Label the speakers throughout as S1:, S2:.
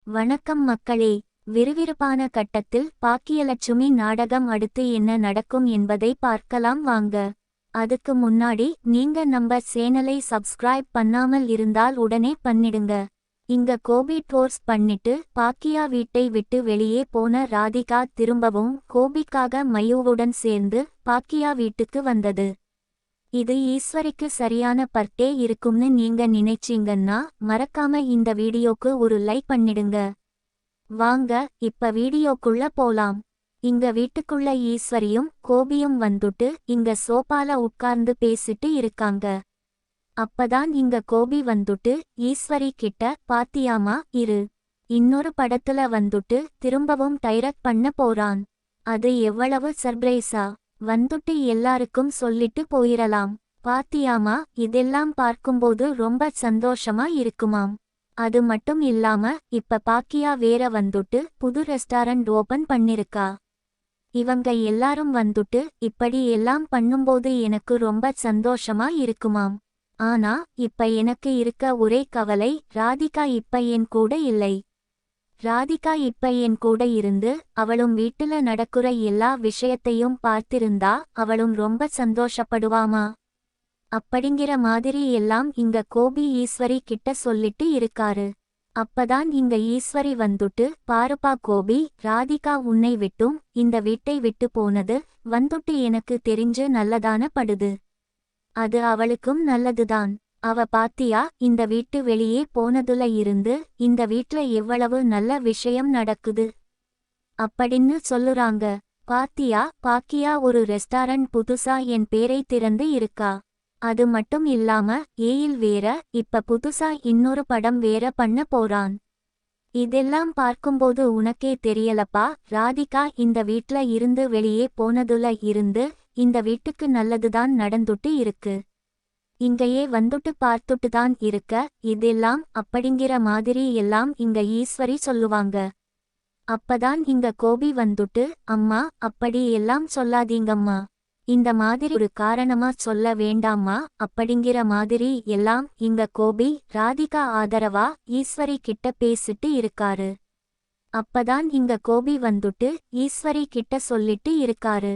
S1: வணக்கம் மக்களே. விறுவிறுப்பான கட்டத்தில் பாக்கியலட்சுமி நாடகம் அடுத்து என்ன நடக்கும் என்பதை பார்க்கலாம் வாங்க. அதுக்கு முன்னாடி நீங்க நம்ம சேனலை சப்ஸ்கிரைப் பண்ணாமல் இருந்தால் உடனே பண்ணிடுங்க. இங்க கோபி டோர்ஸ் பண்ணிட்டு பாக்கியா வீட்டை விட்டு வெளியே போன ராதிகா திரும்பவும் கோபிக்காக மயுவுடன் சேர்ந்து பாக்கியா வீட்டுக்கு வந்தது. இது ஈஸ்வரிக்கு சரியான பர்த்டே இருக்கும்னு நீங்க நினைச்சீங்கன்னா மறக்காம இந்த வீடியோக்கு ஒரு லைக் பண்ணிடுங்க. வாங்க இப்ப வீடியோக்குள்ள போலாம். இங்க வீட்டுக்குள்ள ஈஸ்வரியும் கோபியும் வந்துட்டு இங்க சோபால உட்கார்ந்து பேசிட்டு இருக்காங்க. அப்பதான் இங்க கோபி வந்துட்டு ஈஸ்வரி கிட்ட, பாத்தியாமா இரு, இன்னொரு படத்துல வந்துட்டு திரும்பவும் டைரக்ட் பண்ண போறான். அது எவ்வளவு சர்ப்ரைஸா வந்துட்டு எல்லாருக்கும் சொல்லிட்டு போயிரலாம். பாத்தியாமா, இதெல்லாம் பார்க்கும்போது ரொம்ப சந்தோஷமா இருக்குமாம். அது மட்டும் இல்லாம இப்ப பாக்கியா வேற வந்துட்டு புது ரெஸ்டாரண்ட் ஓபன் பண்ணிருக்கா. இவங்க எல்லாரும் வந்துட்டு இப்படி எல்லாம் பண்ணும்போது எனக்கு ரொம்ப சந்தோஷமா இருக்குமாம். ஆனா இப்ப எனக்கு இருக்க ஒரே கவலை, ராதிகா இப்ப என் கூட இல்லை. ராதிகா இப்ப என் கூட இருந்து அவளும் வீட்டுல நடக்குற எல்லா விஷயத்தையும் பார்த்திருந்தா அவளும் ரொம்ப சந்தோஷப்படுவாமா. அப்படிங்கிற மாதிரி எல்லாம் இங்க கோபி ஈஸ்வரி கிட்ட சொல்லிட்டு இருக்காரு. அப்பதான் இங்க ஈஸ்வரி வந்துட்டு, பாருப்பா கோபி, ராதிகா உன்னை விட்டும் இந்த வீட்டை விட்டு போனது வந்துட்டு எனக்கு தெரிஞ்சு நல்லதான படுது. அது அவளுக்கும் நல்லதுதான். அவ பாத்தியா இந்த வீட்டு வெளியே போனதுல இருந்து இந்த வீட்ல எவ்வளவு நல்ல விஷயம் நடக்குது அப்படின்னு சொல்லுறாங்க. பாத்தியா, பாக்கியா ஒரு ரெஸ்டாரண்ட் புதுசா என் பேரை திறந்து இருக்கா. அது மட்டும் இல்லாம ஏயில் வேற இப்ப புதுசா இன்னொரு படம் வேற பண்ண போறான். இதெல்லாம் பார்க்கும்போது உனக்கே தெரியலப்பா, ராதிகா இந்த வீட்ல இருந்து வெளியே போனதுல இருந்து இந்த வீட்டுக்கு நல்லதுதான் நடந்துட்டு இருக்கு. இங்கேயே வந்துட்டு பார்த்துட்டு தான் இருக்க இதெல்லாம் அப்படிங்கிற மாதிரி எல்லாம் இங்க ஈஸ்வரி சொல்லுவாங்க. அப்பதான் இங்க கோபி வந்துட்டு, அம்மா அப்படி எல்லாம் சொல்லாதீங்கம்மா, இந்த மாதிரி ஒரு காரணமா சொல்ல வேண்டாம்மா அப்படிங்கிற மாதிரி எல்லாம் இங்க கோபி ராதிகா ஆதரவா ஈஸ்வரி கிட்ட பேசிட்டு இருக்காரு. அப்பதான் இங்க கோபி வந்துட்டு ஈஸ்வரி கிட்ட சொல்லிட்டு இருக்காரு.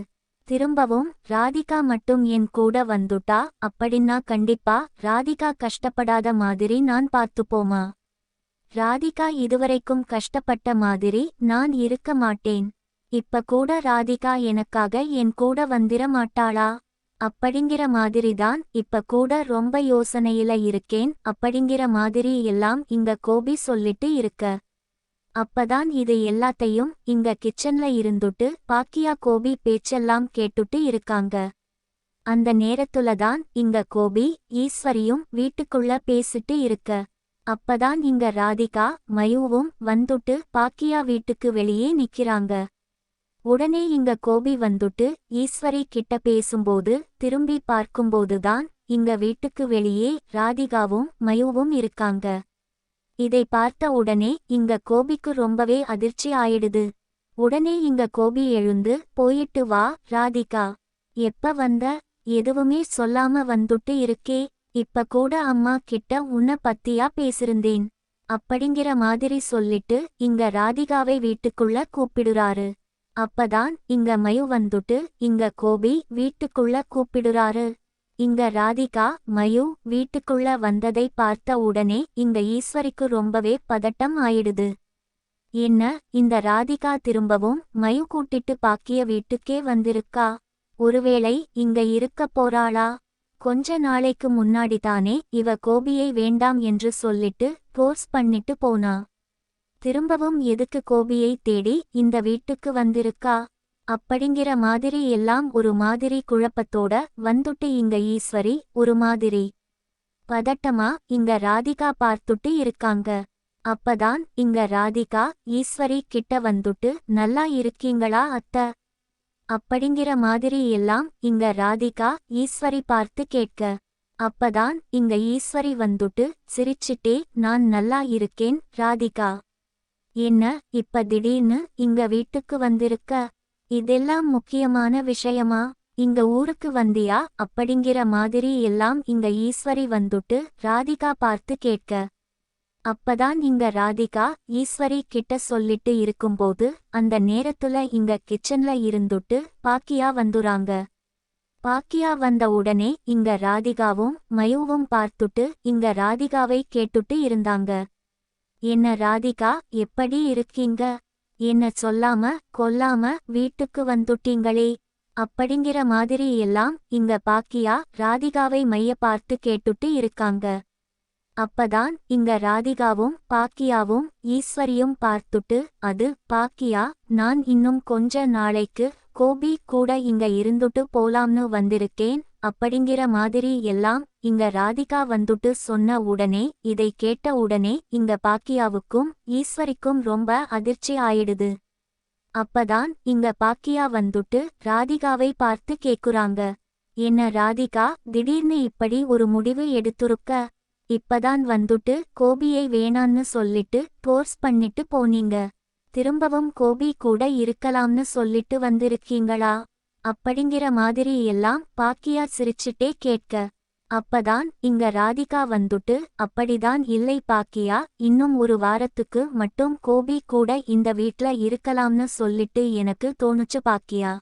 S1: திரும்பவும் ராதிகா மட்டும் என் கூட வந்துட்டா அப்படின்னா கண்டிப்பா ராதிகா கஷ்டப்படாத மாதிரி நான் பார்த்துப்போமா. ராதிகா இதுவரைக்கும் கஷ்டப்பட்ட மாதிரி நான் இருக்க மாட்டேன். இப்ப கூட ராதிகா எனக்காக என் கூட வந்திர மாட்டாளா அப்படிங்கிற மாதிரிதான் இப்ப கூட ரொம்ப யோசனையில இருக்கேன் அப்படிங்கிற மாதிரி எல்லாம் இங்க கோபி சொல்லிட்டு இருக்க. அப்பதான் இது எல்லாத்தையும் இங்க கிச்சன்ல இருந்துட்டு பாக்கியா கோபி பேச்செல்லாம் கேட்டுட்டு இருக்காங்க. அந்த நேரத்துலதான் இங்க கோபி ஈஸ்வரியும் வீட்டுக்குள்ள பேசிட்டு இருக்க. அப்பதான் இங்க ராதிகா மயுவும் வந்துட்டு பாக்கியா வீட்டுக்கு வெளியே நிக்கிறாங்க. உடனே இங்க கோபி வந்துட்டு ஈஸ்வரி கிட்ட பேசும்போது திரும்பி பார்க்கும்போதுதான் இங்க வீட்டுக்கு வெளியே ராதிகாவும் மயுவும் இருக்காங்க. இதை பார்த்த உடனே இங்க கோபிக்கு ரொம்பவே அதிர்ச்சி ஆயிடுது. உடனே இங்க கோபி எழுந்து, போயிட்டு வா ராதிகா, எப்ப வந்த, எதுவுமே சொல்லாம வந்துட்டு இருக்கே, இப்ப கூட அம்மா கிட்ட உன்னை பத்தியா பேசிருந்தேன் அப்படிங்கிற மாதிரி சொல்லிட்டு இங்க ராதிகாவை வீட்டுக்குள்ள கூப்பிடுறாரு. அப்பதான் இங்க மயு வந்துட்டு இங்க கோபி வீட்டுக்குள்ள கூப்பிடுறாரு. இங்க ராதிகா மயு வீட்டுக்குள்ள வந்ததை பார்த்த உடனே இங்க ஈஸ்வரிக்கு ரொம்பவே பதட்டம் ஆயிடுது. என்ன, இந்த ராதிகா திரும்பவும் மயு கூட்டிட்டு பாக்கிய வீட்டுக்கே வந்திருக்கா? ஒருவேளை இங்க இருக்க போறாளா? கொஞ்ச நாளைக்கு முன்னாடிதானே இவ கோபியை வேண்டாம் என்று சொல்லிட்டு போர்ஸ் பண்ணிட்டு போனா. திரும்பவும் எதுக்கு கோபியை தேடி இந்த வீட்டுக்கு வந்திருக்கா அப்படிங்கிற மாதிரி எல்லாம் ஒரு மாதிரி குழப்பத்தோட வந்துட்டு இங்க ஈஸ்வரி ஒரு மாதிரி பதட்டமா இங்க ராதிகா பார்த்துட்டு இருக்காங்க. அப்பதான் இங்க ராதிகா ஈஸ்வரி கிட்ட வந்துட்டு, நல்லா இருக்கீங்களா அத்த அப்படிங்கிற மாதிரி எல்லாம் இங்க ராதிகா ஈஸ்வரி பார்த்து கேட்க. அப்பதான் இங்க ஈஸ்வரி வந்துட்டு சிரிச்சிட்டே, நான் நல்லா இருக்கேன் ராதிகா. என்ன இப்ப திடீர்னு இங்க வீட்டுக்கு வந்திருக்க, இதெல்லாம் முக்கியமான விஷயமா, இங்க ஊருக்கு வந்தியா அப்படிங்கிற மாதிரி எல்லாம் இங்க ஈஸ்வரி வந்துட்டு ராதிகா பார்த்து கேட்க. அப்பதான் இங்க ராதிகா ஈஸ்வரி கிட்ட சொல்லிட்டு இருக்கும்போது அந்த நேரத்துல இங்க கிச்சன்ல இருந்துட்டு பாக்கியா வந்துறாங்க. பாக்கியா வந்த உடனே இங்க ராதிகாவும் மயுவும் பார்த்துட்டு இங்க ராதிகாவை கேட்டுட்டு இருந்தாங்க. என்ன ராதிகா, எப்படி இருக்கீங்க? என்ன சொல்லாம கொல்லாம வீட்டுக்கு வந்துட்டீங்களே அப்படிங்கிற மாதிரி எல்லாம் இங்க பாக்கியா ராதிகாவை மைய பார்த்து கேட்டுட்டு இருக்காங்க. அப்பதான் இங்க ராதிகாவும் பாக்கியாவும் ஈஸ்வரியும் பார்த்துட்டு, அது பாக்கியா, நான் இன்னும் கொஞ்ச நாளைக்கு கோபி கூட இங்க இருந்துட்டு போலாம்னு வந்திருக்கேன் அப்படிங்கிற மாதிரி எல்லாம் இங்க ராதிகா வந்துட்டு சொன்ன உடனே இதை கேட்ட உடனே இங்க பாக்கியாவுக்கும் ஈஸ்வரிக்கும் ரொம்ப அதிர்ச்சி ஆயிடுது. அப்பதான் இங்க பாக்கியா வந்துட்டு ராதிகாவை பார்த்து கேக்குறாங்க. என்ன ராதிகா, திடீர்னு இப்படி ஒரு முடிவு எடுத்துருக்க? இப்பதான் வந்துட்டு கோபியை வேணான்னு சொல்லிட்டு போர்ஸ் பண்ணிட்டு போனீங்க. திரும்பவும் கோபி கூட இருக்கலாம்னு சொல்லிட்டு வந்திருக்கீங்களா அப்படிங்கிற மாதிரி எல்லாம் பாக்கியா சிரிச்சிட்டே கேட்க. அப்பதான் இங்க ராதிகா வந்துட்டு, அப்படிதான் இல்லை பாக்கியா, இன்னும் ஒரு வாரத்துக்கு மட்டும் கோபி கூட இந்த வீட்ல இருக்கலாம்னு சொல்லிட்டு எனக்கு தோணுச்சு பாக்கியா.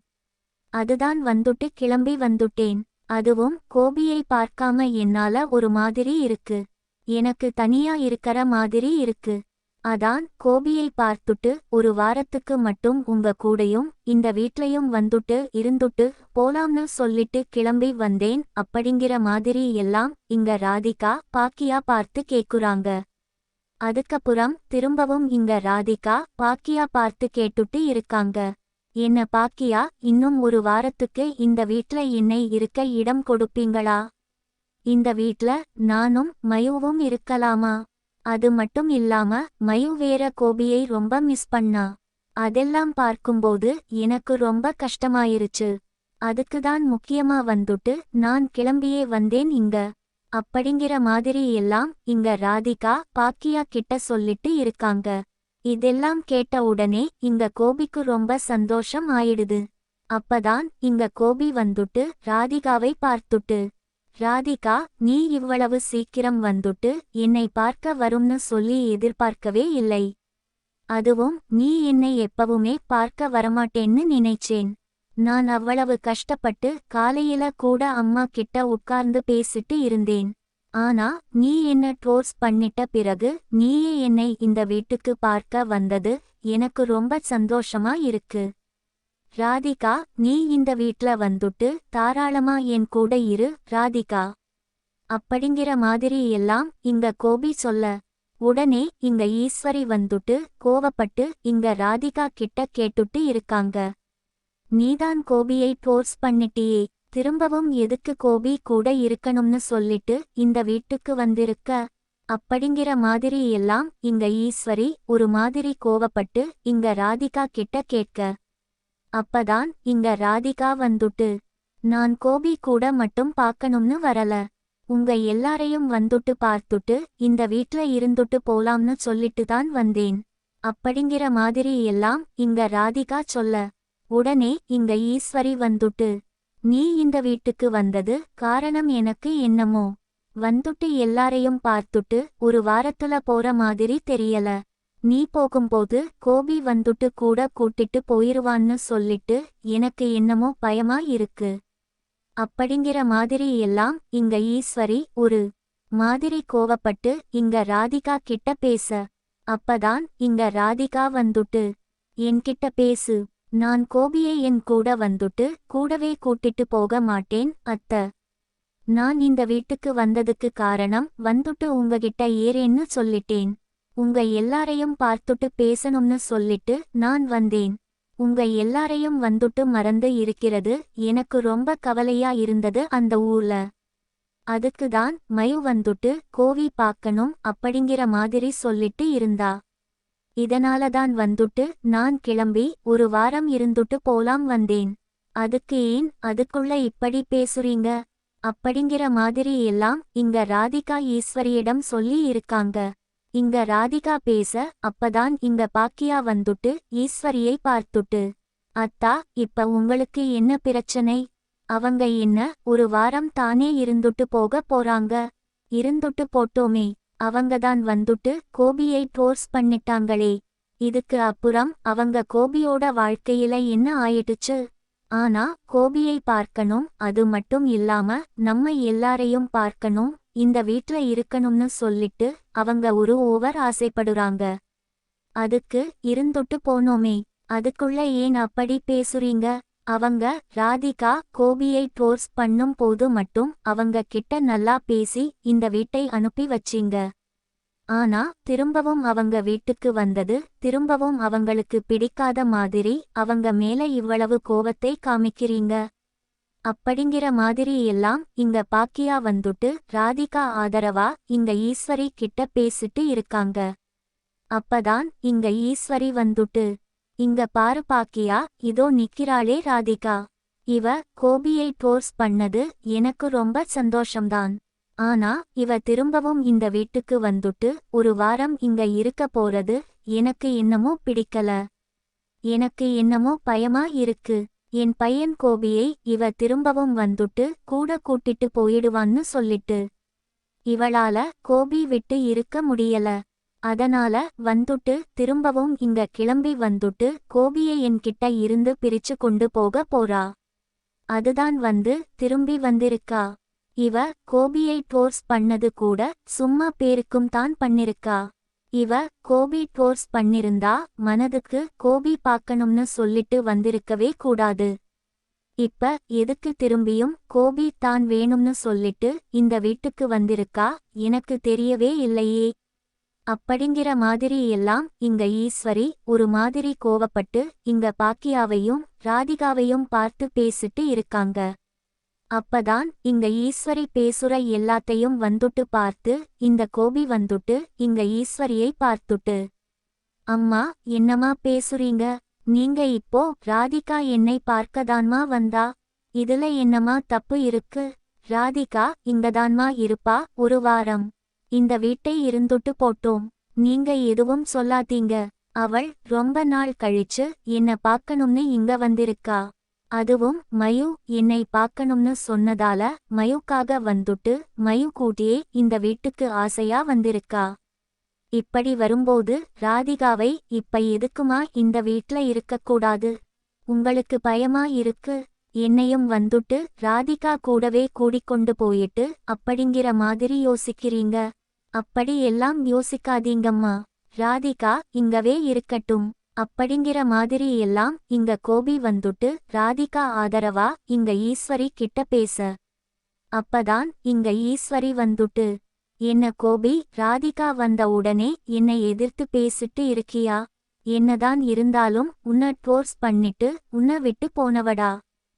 S1: அதுதான் வந்துட்டு கிளம்பி வந்துட்டேன். அதுவும் கோபியை பார்க்காம என்னால ஒரு மாதிரி இருக்கு. எனக்கு தனியா இருக்கற மாதிரி இருக்கு. அதான் கோபியை பார்த்துட்டு ஒரு வாரத்துக்கு மட்டும் உங்க கூடயும் இந்த வீட்லயும் வந்துட்டு இருந்துட்டு போலாம்னு சொல்லிட்டு கிளம்பி வந்தேன் அப்படிங்கிற மாதிரி எல்லாம் இங்க ராதிகா பாக்கியா பார்த்து கேக்குறாங்க. அதுக்கப்புறம் திரும்பவும் இங்க ராதிகா பாக்கியா பார்த்து கேட்டுட்டு இருக்காங்க. என்ன பாக்கியா, இன்னும் ஒரு வாரத்துக்கு இந்த வீட்ல என்னை இருக்க இடம் கொடுப்பீங்களா? இந்த வீட்ல நானும் மயுவும் இருக்கலாமா? அது மட்டும் இல்லாம மயு வேற கோபியை ரொம்ப மிஸ் பண்ணா. அதெல்லாம் பார்க்கும்போது எனக்கு ரொம்ப கஷ்டமாயிருச்சு. அதுக்குதான் முக்கியமா வந்துட்டு நான் கிளம்பியே வந்தேன் இங்க அப்படிங்கிற மாதிரி எல்லாம் இங்க ராதிகா பாக்கியா கிட்ட சொல்லிட்டு இருக்காங்க. இதெல்லாம் கேட்ட உடனே இங்க கோபிக்கு ரொம்ப சந்தோஷம் ஆயிடுது. அப்பதான் இங்க கோபி வந்துட்டு ராதிகாவை பார்த்துட்டு, ராதிகா, நீ இவ்வளவு சீக்கிரம் வந்துட்டு என்னை பார்க்க வரும்னு சொல்லி எதிர்பார்க்கவே இல்லை. அதுவும் நீ என்னை எப்பவுமே பார்க்க வரமாட்டேன்னு நினைச்சேன். நான் அவ்வளவு கஷ்டப்பட்டு காலையில கூட அம்மா கிட்ட உட்கார்ந்து பேசிட்டு இருந்தேன். ஆனா நீ என்ன ட்ரோஸ் பண்ணிட்ட பிறகு நீயே என்னை இந்த வீட்டுக்கு பார்க்க வந்தது எனக்கு ரொம்ப சந்தோஷமா இருக்கு. ராதிகா, நீ இந்த வீட்ல வந்துட்டு தாராளமா என் கூட இரு ராதிகா அப்படிங்கிற மாதிரி எல்லாம் இங்க கோபி சொல்ல. உடனே இங்க ஈஸ்வரி வந்துட்டு கோவப்பட்டு இங்க ராதிகா கிட்ட கேட்டுட்டு இருக்காங்க. நீதான் கோபியை ட்ரோஸ் பண்ணிட்டியே, திரும்பவும் எதுக்கு கோபி கூட இருக்கணும்னு சொல்லிட்டு இந்த வீட்டுக்கு வந்திருக்க அப்படிங்கிற மாதிரி எல்லாம் இங்க ஈஸ்வரி ஒரு மாதிரி கோவப்பட்டு இங்க ராதிகா கிட்ட கேட்க. அப்பதான் இங்க ராதிகா வந்துட்டு, நான் கோபி கூட மட்டும் பார்க்கணும்னு வரல. உங்க எல்லாரையும் வந்துட்டு பார்த்துட்டு இந்த வீட்ல இருந்துட்டு போலாம்னு சொல்லிட்டு தான் வந்தேன் அப்படிங்கிற மாதிரி எல்லாம் இங்க ராதிகா சொல்ல. உடனே இங்க ஈஸ்வரி வந்துட்டு, நீ இந்த வீட்டுக்கு வந்தது காரணம் எனக்கு என்னமோ வந்துட்டு எல்லாரையும் பார்த்துட்டு ஒரு வாரத்துல போற மாதிரி தெரியல. நீ போகும்போது கோபி வந்துட்டு கூட கூட்டிட்டு போயிருவான்னு சொல்லிட்டு எனக்கு என்னமோ பயமா இருக்கு அப்படிங்கிற மாதிரி எல்லாம் இங்க ஈஸ்வரி ஒரு மாதிரி கோவப்பட்டு இங்க ராதிகா கிட்ட பேச. அப்பதான் இங்க ராதிகா வந்துட்டு, என்கிட்ட பேசு. நான் கோபியை என் கூட வந்துட்டு கூடவே கூட்டிட்டு போக மாட்டேன் அத்த. நான் இந்த வீட்டுக்கு வந்ததுக்கு காரணம் வந்துட்டு உங்ககிட்ட ஏறேன்னு சொல்லிட்டேன். உங்க எல்லாரையும் பார்த்துட்டு பேசணும்னு சொல்லிட்டு நான் வந்தேன். உங்க எல்லாரையும் வந்துட்டு மறந்து இருக்கிறது எனக்கு ரொம்ப கவலையா இருந்தது அந்த ஊர்ல. அதுக்குதான் மயு வந்துட்டு கோவி பார்க்கணும் அப்படிங்கிற மாதிரி சொல்லிட்டு இருந்தா. இதனாலதான் வந்துட்டு நான் கிளம்பி ஒரு வாரம் இருந்துட்டு போலாம் வந்தேன். அதுக்கு ஏன் அதுக்குள்ள இப்படி பேசுறீங்க அப்படிங்கிற மாதிரி எல்லாம் இங்க ராதிகா ஈஸ்வரியிடம் சொல்லி இருக்காங்க. இங்க ராதிகா பேச. அப்பதான் இங்க பாக்கியா வந்துட்டு ஈஸ்வரியை பார்த்துட்டு, அத்தா, இப்ப உங்களுக்கு என்ன பிரச்சனை? அவங்க என்ன ஒரு வாரம் தானே இருந்துட்டு போக போறாங்க. இருந்துட்டு போட்டோமே, அவங்கதான் வந்துட்டு கோபியை டோர்ஸ் பண்ணிட்டாங்களே. இதுக்கு அப்புறம் அவங்க கோபியோட வாழ்க்கையில என்ன ஆயிடுச்சு? ஆனா கோபியை பார்க்கணும், அது மட்டும் இல்லாம நம்ம எல்லாரையும் பார்க்கணும், இந்த வீட்ல இருக்கணும்னு சொல்லிட்டு அவங்க ஒரு ஓவர் ஆசைப்படுறாங்க. அதுக்கு இருந்துட்டு போனோமே, அதுக்குள்ள ஏன் அப்படி பேசுறீங்க? அவங்க ராதிகா கோபியை டோர்ஸ் பண்ணும் போது மட்டும் அவங்க கிட்ட நல்லா பேசி இந்த வீட்டை அனுப்பி வச்சீங்க. ஆனா திரும்பவும் அவங்க வீட்டுக்கு வந்தது திரும்பவும் அவங்களுக்கு பிடிக்காத மாதிரி அவங்க மேல இவ்வளவு கோவத்தை காமிக்கிறீங்க. அப்படிங்கிற மாதிரி எல்லாம் இங்க பாக்கியா வந்துட்டு ராதிகா ஆதரவா இங்க ஈஸ்வரி கிட்ட பேசிட்டு இருக்காங்க. அப்பதான் இங்க ஈஸ்வரி வந்துட்டு, இங்க பாரு பாக்கியா, இதோ நிக்கிறாளே ராதிகா. இவ கோபியை டோர்ஸ் பண்ணது எனக்கு ரொம்ப சந்தோஷம்தான். ஆனா இவ திரும்பவும் இந்த வீட்டுக்கு வந்துட்டு ஒரு வாரம் இங்க இருக்க போறது எனக்கு என்னமோ பிடிக்கல. எனக்கு என்னமோ பயமா இருக்கு. என் பையன் கோபியை இவ திரும்பவும் வந்துட்டு கூட கூட்டிட்டு போயிடுவான்னு சொல்லிட்டு. இவளால கோபி விட்டு இருக்க முடியல. அதனால வந்துட்டு திரும்பவும் இங்க கிளம்பி வந்துட்டு கோபியை என்கிட்ட இருந்து பிரிச்சு கொண்டு போக போறா. அதுதான் வந்து திரும்பி வந்திருக்கா. இவ கோபியை டோர்ஸ் பண்ணது கூட சும்மா பேருக்கும் தான் பண்ணிருக்கா. இவ கோபி டோர்ஸ் பண்ணிருந்தா மனதுக்கு கோபி பார்க்கணும்னு சொல்லிட்டு வந்திருக்கவே கூடாது. இப்ப எதுக்கு திரும்பியும் கோபி தான் வேணும்னு சொல்லிட்டு இந்த வீட்டுக்கு வந்திருக்கா எனக்கு தெரியவே இல்லையே. அப்படிங்கிற மாதிரி எல்லாம் இங்க ஈஸ்வரி ஒரு மாதிரி கோவப்பட்டு இங்க பாக்கியாவையும் ராதிகாவையும் பார்த்து பேசிட்டு இருக்காங்க. அப்பதான் இங்க ஈஸ்வரி பேசுற எல்லாத்தையும் வந்துட்டு பார்த்து இந்த கோபி வந்துட்டு இங்க ஈஸ்வரியை பார்த்துட்டு, அம்மா என்னம்மா பேசுறீங்க? நீங்க இப்போ ராதிகா என்னை பார்க்கதான்மா வந்தா? இதுல என்னம்மா தப்பு இருக்கு? ராதிகா இங்கதான்மா இருப்பா ஒரு வாரம். இந்த வீட்டை இருந்துட்டு போட்டோம். நீங்க எதுவும் சொல்லாதீங்க. அவள் ரொம்ப நாள் கழிச்சு என்ன பார்க்கணும்னு இங்க வந்திருக்கா. அதுவும் மயு என்னை பார்க்கணும்னு சொன்னதால மயுக்காக வந்துட்டு மயு கூட்டியே இந்த வீட்டுக்கு ஆசையா வந்திருக்கா. இப்படி வரும்போது ராதிகாவை இப்ப எதுக்குமா இந்த வீட்ல இருக்கக்கூடாது? உங்களுக்கு பயமா இருக்கு? என்னையும் வந்துட்டு ராதிகா கூடவே கூடிக்கொண்டு போயிட்டு அப்படிங்கிற மாதிரி யோசிக்கிறீங்க. அப்படி எல்லாம் யோசிக்காதீங்கம்மா. ராதிகா இங்கவே இருக்கட்டும். அப்படிங்கிற மாதிரி எல்லாம் இங்க கோபி வந்துட்டு ராதிகா ஆதரவா இங்க ஈஸ்வரி கிட்ட பேச. அப்பதான் இங்க ஈஸ்வரி வந்துட்டு, என்ன கோபி, ராதிகா வந்த உடனே என்னை எதிர்த்து பேசிட்டு இருக்கியா? என்னதான் இருந்தாலும் உன்னை டோர்ஸ் பண்ணிட்டு உன்னை விட்டு போனவடா.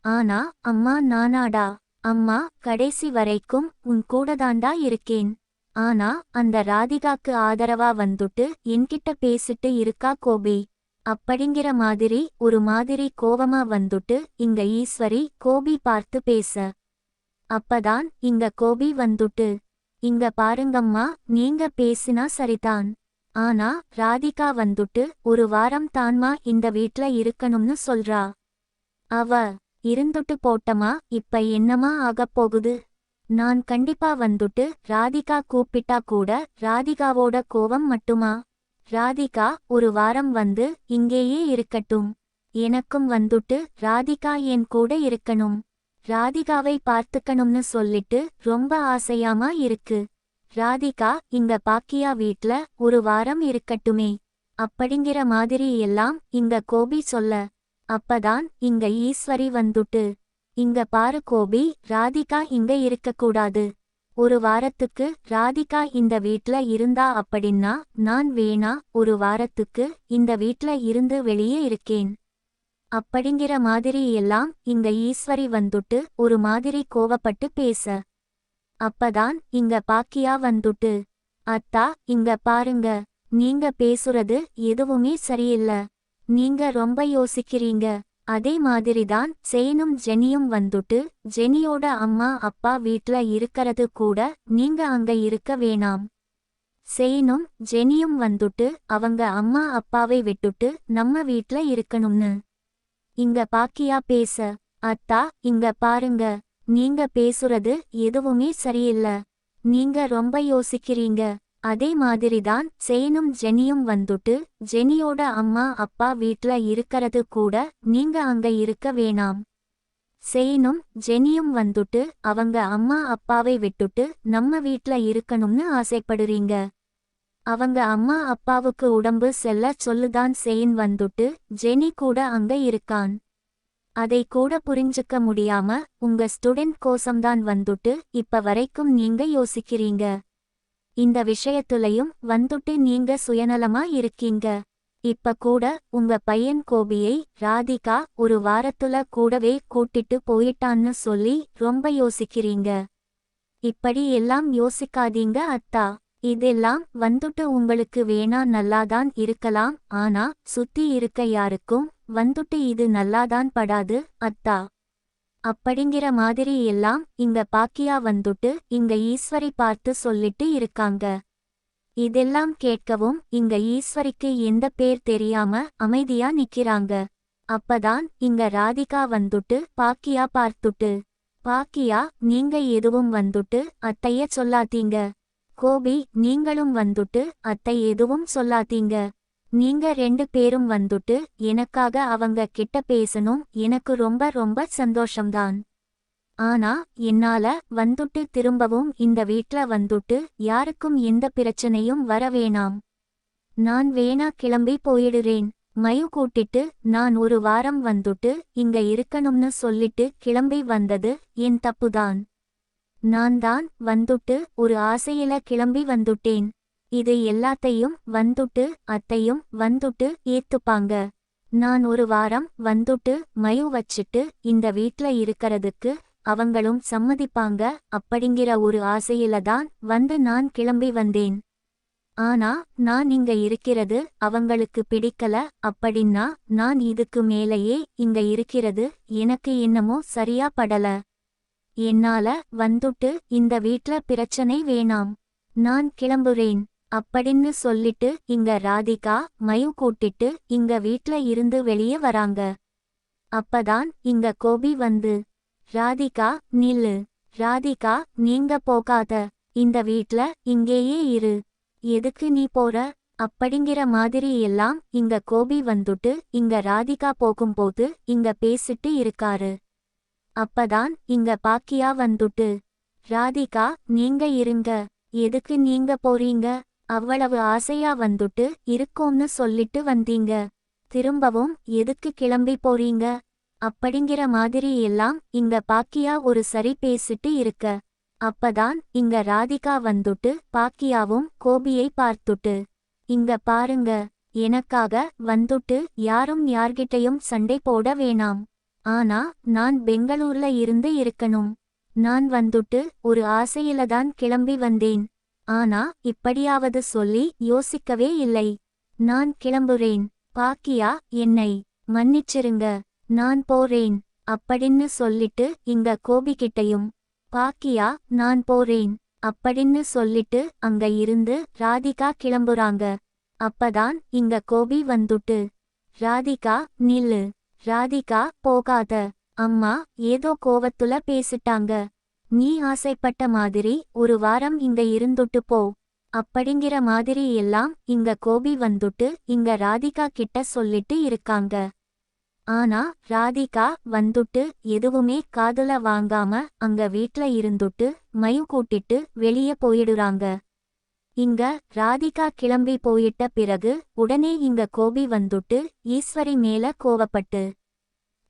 S1: ஆனா அம்மா நானாடா? அம்மா கடைசி வரைக்கும் உன் கூடதாண்டா இருக்கேன். ஆனா அந்த ராதிகாக்கு ஆதரவா வந்துட்டு என்கிட்ட பேசிட்டு இருக்கா கோபி. அப்படிங்கிற மாதிரி ஒரு மாதிரி கோவமா வந்துட்டு இங்க ஈஸ்வரி கோபி பார்த்து பேச. அப்பதான் இங்க கோபி வந்துட்டு, இங்க பாருங்கம்மா, நீங்க பேசினா சரிதான். ஆனா ராதிகா வந்துட்டு ஒரு வாரம் தான்மா இந்த வீட்ல இருக்கணும்னு சொல்றா. அவ இருந்துட்டு போட்டமா இப்ப என்னமா ஆகப்போகுது? நான் கண்டிப்பா வந்துட்டு ராதிகா கூப்பிட்டா கூட ராதிகாவோட கோவம் மட்டுமா? ராதிகா ஒரு வாரம் வந்து இங்கேயே இருக்கட்டும். எனக்கும் வந்துட்டு ராதிகா என் கூட இருக்கணும். ராதிகாவை பார்த்துக்கணும்னு சொல்லிட்டு ரொம்ப ஆசையாமா இருக்கு. ராதிகா இங்க பாக்கியா வீட்ல ஒரு வாரம் இருக்கட்டுமே. அப்படிங்கிற மாதிரி எல்லாம் இங்க கோபி சொல்ல. அப்பதான் இங்க ஈஸ்வரி வந்துட்டு, இங்க பாரு கோபி, ராதிகா இங்க இருக்கக்கூடாது. ஒரு வாரத்துக்கு ராதிகா இந்த வீட்ல இருந்தா அப்படின்னா நான் வேணா ஒரு வாரத்துக்கு இந்த வீட்ல இருந்து வெளியே இருக்கேன். அப்படிங்கிற மாதிரி எல்லாம் இங்க ஈஸ்வரி வந்துட்டு ஒரு மாதிரி கோவப்பட்டு பேச. அப்பதான் இங்க பாக்கியா வந்துட்டு, அத்தா இங்க பாருங்க, நீங்க பேசுறது எதுவுமே சரியில்ல. நீங்க ரொம்ப யோசிக்கிறீங்க. அதே மாதிரிதான் செயினும் ஜெனியும் வந்துட்டு ஜெனியோட அம்மா அப்பா வீட்ல இருக்கறது கூட நீங்க அங்க இருக்க வேணாம். செயினும் ஜெனியும் வந்துட்டு அவங்க அம்மா அப்பாவை விட்டுட்டு நம்ம வீட்ல இருக்கணும்னு இங்க பாக்கியா பேச. அத்தா இங்க பாருங்க, நீங்க பேசுறது எதுவுமே சரியில்ல. நீங்க ரொம்ப யோசிக்கிறீங்க. அதே மாதிரிதான் சேனும் ஜெனியும் வந்துட்டு ஜெனியோட அம்மா அப்பா வீட்ல இருக்கறது கூட நீங்க அங்க இருக்க வேணாம். சேனும் ஜெனியும் வந்துட்டு அவங்க அம்மா அப்பாவை விட்டுட்டு நம்ம வீட்ல இருக்கணும்னு ஆசைப்படுறீங்க. அவங்க அம்மா அப்பாவுக்கு உடம்பு செல்ல சொல்லுதான் சேன் வந்துட்டு ஜெனி கூட அங்க இருக்கான். அதை கூட புரிஞ்சுக்க முடியாம உங்க ஸ்டூடெண்ட் கோசம்தான் வந்துட்டு இப்ப வரைக்கும் நீங்க யோசிக்கிறீங்க. இந்த விஷயத்துலயும் வந்துட்டு நீங்க சுயநலமா இருக்கீங்க. இப்ப கூட உங்க பையன் கோபியை ராதிகா ஒரு வாரத்துல கூடவே கூட்டிட்டு போயிட்டான்னு சொல்லி ரொம்ப யோசிக்கிறீங்க. இப்படி எல்லாம் யோசிக்காதீங்க அத்தா. இதெல்லாம் வந்துட்டு உங்களுக்கு வேணா நல்லாதான் இருக்கலாம், ஆனா சுத்தி இருக்க யாருக்கும் வந்துட்டு இது நல்லாதான் படாது அத்தா. அப்படிங்கிற மாதிரி எல்லாம் இங்க பாக்கியா வந்துட்டு இங்க ஈஸ்வரி பார்த்து சொல்லிட்டு இருக்காங்க. இதெல்லாம் கேட்கவும் இங்க ஈஸ்வரிக்கு எந்த பேர் தெரியாம அமைதியா நிக்கிறாங்க. அப்பதான் இங்க ராதிகா வந்துட்டு பாக்கியா பார்த்துட்டு, பாக்கியா நீங்க எதுவும் வந்துட்டு அத்தைய சொல்லாதீங்க. கோபி நீங்களும் வந்துட்டு அத்தை எதுவும் சொல்லாதீங்க. நீங்க 2 பேரும் வந்துட்டு எனக்காக அவங்க கிட்ட பேசணும், எனக்கு ரொம்ப ரொம்ப சந்தோஷம்தான். ஆனா என்னால வந்துட்டு திரும்பவும் இந்த வீட்ல வந்துட்டு யாருக்கும் எந்த பிரச்சனையும் வர வேணாம். நான் வேணா கிளம்பி போயிடுறேன். மயு கூட்டிட்டு நான் ஒரு வாரம் வந்துட்டு இங்க இருக்கணும்னு சொல்லிட்டு கிளம்பி வந்தது என் தப்புதான். நான் தான் வந்துட்டு ஒரு ஆசையில கிளம்பி வந்துட்டேன். இது எல்லாத்தையும் வந்துட்டு அத்தையும் வந்துட்டு ஏத்துப்பாங்க. நான் ஒரு வாரம் வந்துட்டு மயு வச்சிட்டு இந்த வீட்ல இருக்கறதுக்கு அவங்களும் சம்மதிப்பாங்க அப்படிங்கிற ஒரு ஆசையில தான் வந்து நான் கிளம்பி வந்தேன். ஆனா நான் இங்க இருக்கிறது அவங்களுக்கு பிடிக்கல அப்படின்னா நான் இதுக்கு மேலேயே இங்க இருக்கிறது எனக்கு என்னமோ சரியா படல. என்னால வந்துட்டு இந்த வீட்ல பிரச்சனை வேணாம். நான் கிளம்புறேன் அப்படின்னு சொல்லிட்டு இங்க ராதிகா மயு கூட்டிட்டு இங்க வீட்ல இருந்து வெளியே வராங்க. அப்பதான் இங்க கோபி வந்து, ராதிகா நில்லு. ராதிகா நீங்க போகாத. இந்த வீட்ல இங்கேயே இரு. எதுக்கு நீ போற அப்படிங்கிற மாதிரி எல்லாம் இங்க கோபி வந்துட்டு இங்க ராதிகா போகும்போது இங்க பேசிட்டு இருக்காரு. அப்பதான் இங்க பாக்கியா வந்துட்டு, ராதிகா நீங்க இருங்க. எதுக்கு நீங்க போறீங்க? அவ்வளவு ஆசையா வந்துட்டு இருக்கோம்னு சொல்லிட்டு வந்தீங்க. திரும்பவும் எதுக்கு கிளம்பி போறீங்க அப்படிங்கிற மாதிரி எல்லாம் இங்க பாக்கியா ஒரு சரி பேசிட்டு இருக்க. அப்பதான் இங்க ராதிகா வந்துட்டு பாக்கியாவும் கோபியை பார்த்துட்டு, இங்க பாருங்க, எனக்காக வந்துட்டு யாரும் யார்கிட்டையும் சண்டை போட வேணாம். ஆனா நான் பெங்களூர்ல இருந்து இருக்கணும். நான் வந்துட்டு ஒரு ஆசையிலதான் கிளம்பி வந்தேன். ஆனா இப்படியாவது சொல்லி யோசிக்கவே இல்லை. நான் கிளம்புறேன். பாக்கியா என்னை மன்னிச்சிருங்க. நான் போறேன் அப்படின்னு சொல்லிட்டு இங்க கோபிகிட்டையும், பாக்கியா நான் போறேன் அப்படின்னு சொல்லிட்டு அங்க இருந்து ராதிகா கிளம்புறாங்க. அப்பதான் இங்க கோபி வந்துட்டு, ராதிகா நில்லு. ராதிகா போகாத. அம்மா ஏதோ கோவத்துல பேசிட்டாங்க. நீ ஆசைப்பட்ட மாதிரி ஒரு வாரம் இங்க இருந்துட்டு போ அப்படிங்கிற மாதிரி எல்லாம் இங்க கோபி வந்துட்டு இங்க ராதிகா கிட்ட சொல்லிட்டு இருக்காங்க. ஆனா ராதிகா வந்துட்டு எதுவுமே காதுல வாங்காம அங்க வீட்ல இருந்துட்டு மயு கூட்டிட்டு வெளியே போயிடுறாங்க. இங்க ராதிகா கிளம்பி போயிட்ட பிறகு உடனே இங்க கோபி வந்துட்டு ஈஸ்வரி மேல கோவப்பட்டு,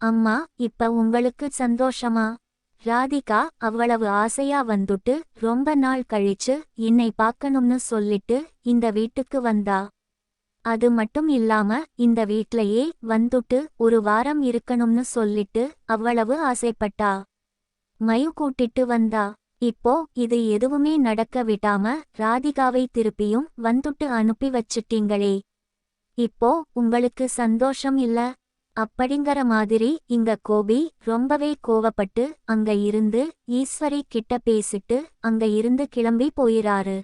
S1: அம்மா இப்ப உங்களுக்கு சந்தோஷமா? ராதிகா அவ்வளவு ஆசையா வந்துட்டு ரொம்ப நாள் கழிச்சு என்னை பார்க்கணும்னு சொல்லிட்டு இந்த வீட்டுக்கு வந்தா. அது மட்டும் இல்லாம இந்த வீட்லயே வந்துட்டு ஒரு வாரம் இருக்கணும்னு சொல்லிட்டு அவ்வளவு ஆசைப்பட்டா. மயு கூட்டிட்டு வந்தா. இப்போ இது எதுவுமே நடக்க விடாம ராதிகாவை திருப்பியும் வந்துட்டு அனுப்பி வச்சிட்டீங்களே. இப்போ உங்களுக்கு சந்தோஷம் இல்ல அப்படிங்கிற மாதிரி இங்க கோபி ரொம்பவே கோவப்பட்டு அங்க இருந்து ஈஸ்வரி கிட்ட பேசிட்டு அங்க இருந்து கிளம்பி போயிறாரு.